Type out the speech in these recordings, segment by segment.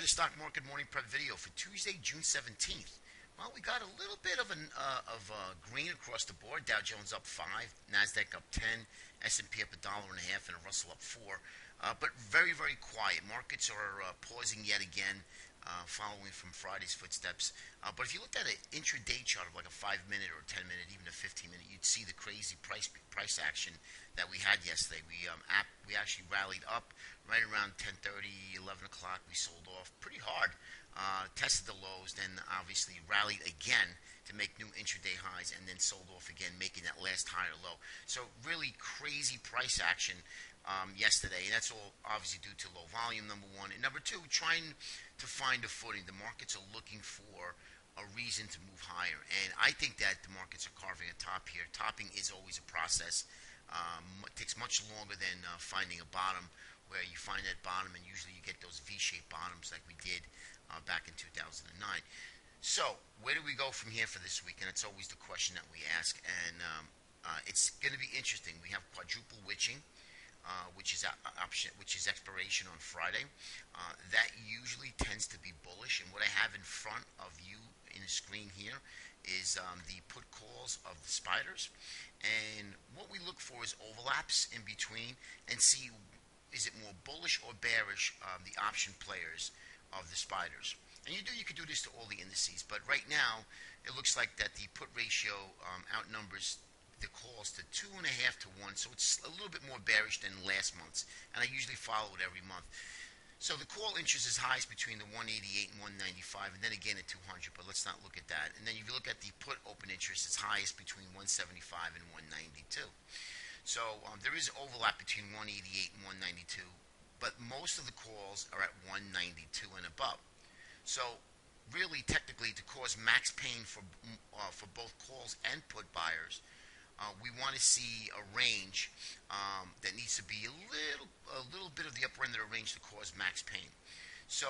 to the stock market morning prep video for Tuesday, June 17th. Well, we got a little bit of green across the board. Dow Jones up 5, Nasdaq up 10, S&P up $1.50, and a Russell up 4. But very, very quiet. Markets are pausing yet again, following from Friday's footsteps. But if you looked at an intraday chart of like a 5-minute or a 10-minute, even a 15-minute, you'd see the crazy price action that we had yesterday. We actually rallied up right around 10:30, 11 o'clock. We sold off pretty hard. Tested the lows, then obviously rallied again to make new intraday highs, and then sold off again, making that last higher low. So really crazy price action yesterday, and that's all obviously due to low volume, number one. And number two, trying to find a footing. The markets are looking for a reason to move higher, and I think that the markets are carving a top here. Topping is always a process. It takes much longer than finding a bottom, where you find that bottom, and usually you get those V-shaped bottoms like we did back in 2009. So where do we go from here for this week? And it's always the question that we ask, and it's going to be interesting. We have quadruple witching, which is expiration on Friday. That usually tends to be bullish, and what I have in front of you in the screen here is the put calls of the spiders, and what we look for is overlaps in between, and see, is it more bullish or bearish, the option players of the spiders. And you could do this to all the indices, but right now it looks like that the put ratio outnumbers the calls to 2.5 to 1, so it's a little bit more bearish than last month's, and I usually follow it every month. So the call interest is highest between the 188 and 195, and then again at 200, but let's not look at that. And then if you look at the put open interest, it's highest between 175 and 192. So there is overlap between 188 and 192, but most of the calls are at 192 and above. So really, technically, to cause max pain for both calls and put buyers, we want to see a range that needs to be a little bit of the upper end of the range to cause max pain. So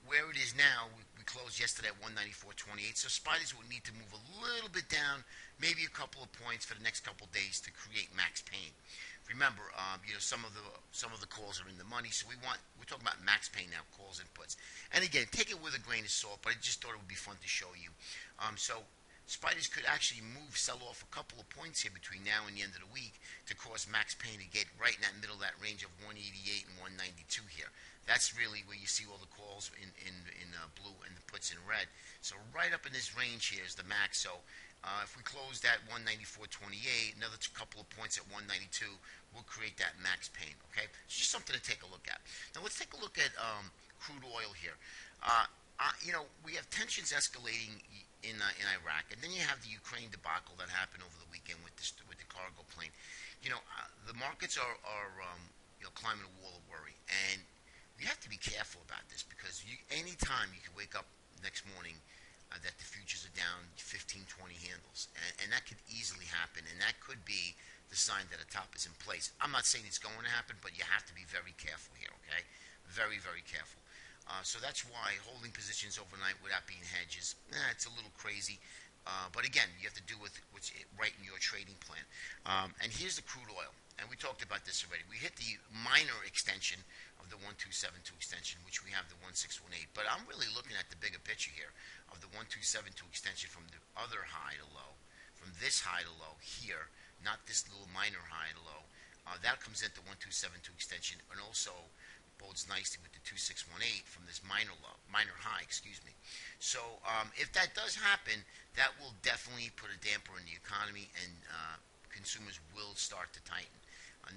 where it is now, we closed yesterday at 194.28. So spiders would need to move a little bit down, maybe a couple of points for the next couple of days to create max pain. Remember, some of the calls are in the money, so we're talking about max pain now, calls and puts. And again, take it with a grain of salt, but I just thought it would be fun to show you. So spiders could actually sell off a couple of points here between now and the end of the week to cause max pain to get right in that middle of that range of 188 and 192 here. That's really where you see all the calls in blue and the puts in red. So right up in this range here is the max. So if we close that 194.28, another couple of points at 192 will create that max pain. Okay, it's just something to take a look at. Now let's take a look at crude oil here. We have tensions escalating in Iraq, and then you have the Ukraine debacle that happened over the weekend with the cargo plane. The markets are climbing a wall of worry, and you have to be careful about this, because anytime you can wake up next morning that the futures are down 15, 20 handles, and that could easily happen, and that could be the sign that a top is in place. I'm not saying it's going to happen, but you have to be very careful here, okay? Very, very careful. So that's why holding positions overnight without being hedges, it's a little crazy. But again, you have to do with what's right in your trading plan. And here's the crude oil. And we talked about this already. We hit the minor extension of the 1272 extension, which we have the 1618. But I'm really looking at the bigger picture here of the 1272 extension from the other high to low, from this high to low here, not this little minor high to low. That comes into 1272 extension, and also bodes nicely with the 2618 from this minor high, So if that does happen, that will definitely put a damper in the economy, and consumers will start to tighten.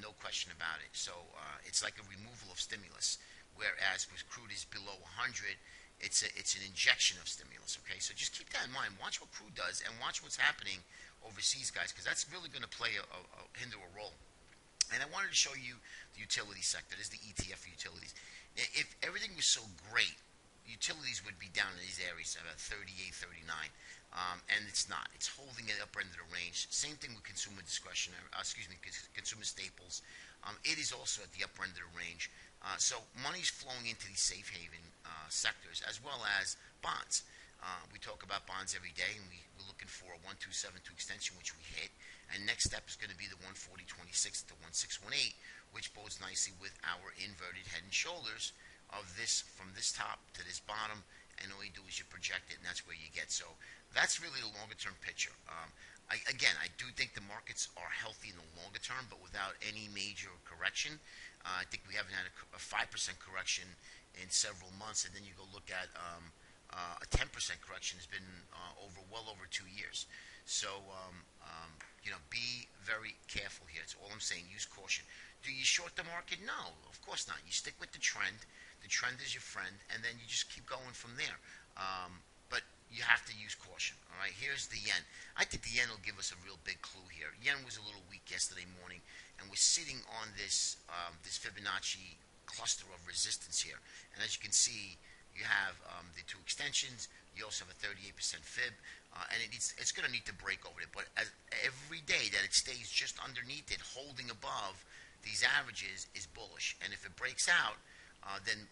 No question about it. So it's like a removal of stimulus, whereas with crude is below 100, it's an injection of stimulus. Okay, so just keep that in mind. Watch what crude does, and watch what's happening overseas, guys, because that's really going to play hinder a role. And I wanted to show you the utility sector. This is the Etf Utilities. If everything was so great, utilities would be down in these areas about 38, 39. And it's not. It's holding at the upper end of the range. Same thing with consumer consumer staples. It is also at the upper end of the range. So money's flowing into these safe haven sectors, as well as bonds. We talk about bonds every day, and we're looking for a 1272 extension, which we hit. And next step is going to be the 140.26 to 1618, which bodes nicely with our inverted head and shoulders of this from this top to this bottom, and all you do is you project it, and that's where you get. So that's really the longer term picture. I do think the markets are healthy in the longer term, but without any major correction. I think we haven't had a 5% correction in several months, and then you go look at a 10% correction has been well over 2 years. So be very careful here. That's all I'm saying. Use caution. Do you short the market? No, of course not. You stick with the trend. The trend is your friend, and then you just keep going from there. But you have to use caution. All right. Here's the yen. I think the yen will give us a real big clue here. Yen was a little weak yesterday morning, and we're sitting on this Fibonacci cluster of resistance here. And as you can see, you have the two extensions. You also have a 38% fib, and it's going to need to break over it. But every day that it stays just underneath it, holding above these averages, is bullish. And if it breaks out, then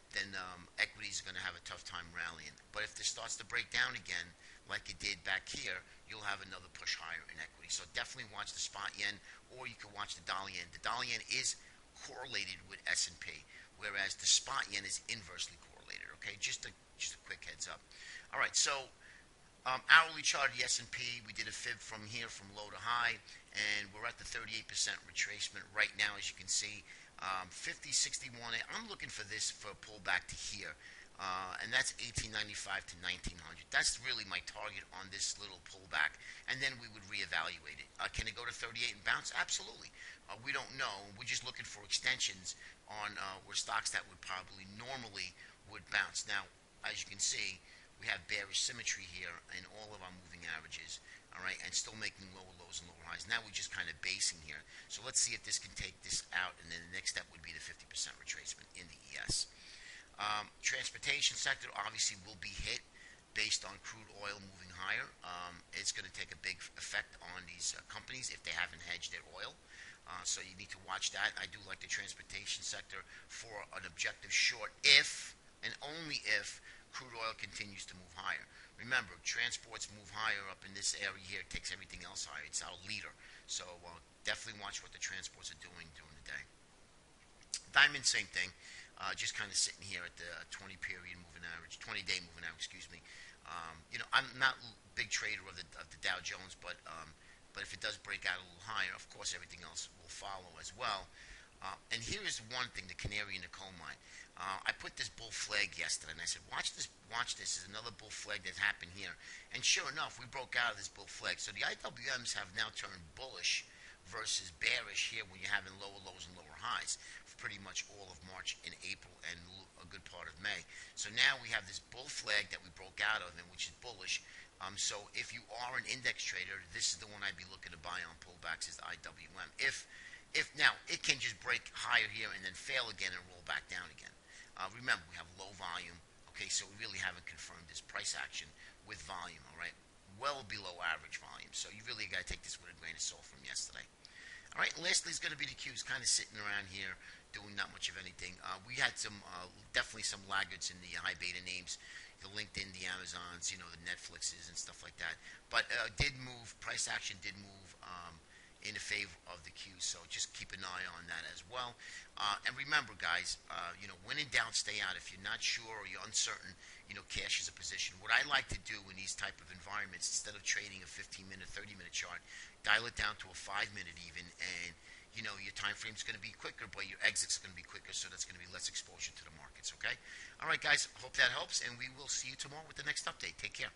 equities are going to have a tough time rallying. But if this starts to break down again, like it did back here, you'll have another push higher in equity. So definitely watch the spot yen, or you can watch the dollar yen. The dollar yen is correlated with S&P, whereas the spot yen is inversely correlated. Okay, just a quick heads up. All right, so hourly chart of the S&P, we did a fib from here, from low to high, and we're at the 38% retracement right now, as you can see. 50, 61. I'm looking for this for a pullback to here, and that's 1895 to 1900. That's really my target on this little pullback, and then we would reevaluate it. Can it go to 38 and bounce? Absolutely. We don't know. We're just looking for extensions on where stocks that would probably normally would bounce. Now, as you can see, we have bearish symmetry here in all of our moving averages, all right, and still making lower lows and lower highs. Now we're just kind of basing here. So let's see if this can take this out, and then the next step would be the 50% retracement in the ES. Transportation sector obviously will be hit based on crude oil moving higher. It's going to take a big effect on these companies if they haven't hedged their oil. So you need to watch that. I do like the transportation sector for an objective short if and only if crude oil continues to move higher. Remember, transports move higher up in this area here. It takes everything else higher. It's our leader. So definitely watch what the transports are doing during the day. Diamond, same thing. Just kind of sitting here at the 20-period moving average, 20-day moving average, excuse me. I'm not a big trader of the Dow Jones, but if it does break out a little higher, of course, everything else will follow as well. And here is one thing, the canary in the coal mine. I put this bull flag yesterday, and I said, watch this. There's another bull flag that happened here. And sure enough, we broke out of this bull flag. So the IWMs have now turned bullish versus bearish here when you're having lower lows and lower highs for pretty much all of March and April and a good part of May. So now we have this bull flag that we broke out of, and which is bullish. So if you are an index trader, this is the one I'd be looking to buy on pullbacks, is the IWM. If now it can just break higher here and then fail again and roll back down again. Remember, we have low volume. Okay, so we really haven't confirmed this price action with volume. All right, well below average volume. So you really got to take this with a grain of salt from yesterday. All right, lastly is going to be the Qs, kind of sitting around here doing not much of anything. We had some definitely some laggards in the high beta names, the LinkedIn, the Amazons, the Netflixes and stuff like that. But did move. Price action did move in favor of the Qs, so just keep an eye on that as well. And remember, guys, when in doubt, stay out. If you're not sure or you're uncertain, cash is a position. What I like to do in these type of environments, instead of trading a 15-minute, 30-minute chart, dial it down to a 5-minute even, and your time frame is going to be quicker, but your exits are going to be quicker, so that's going to be less exposure to the markets. Okay. All right, guys. Hope that helps, and we will see you tomorrow with the next update. Take care.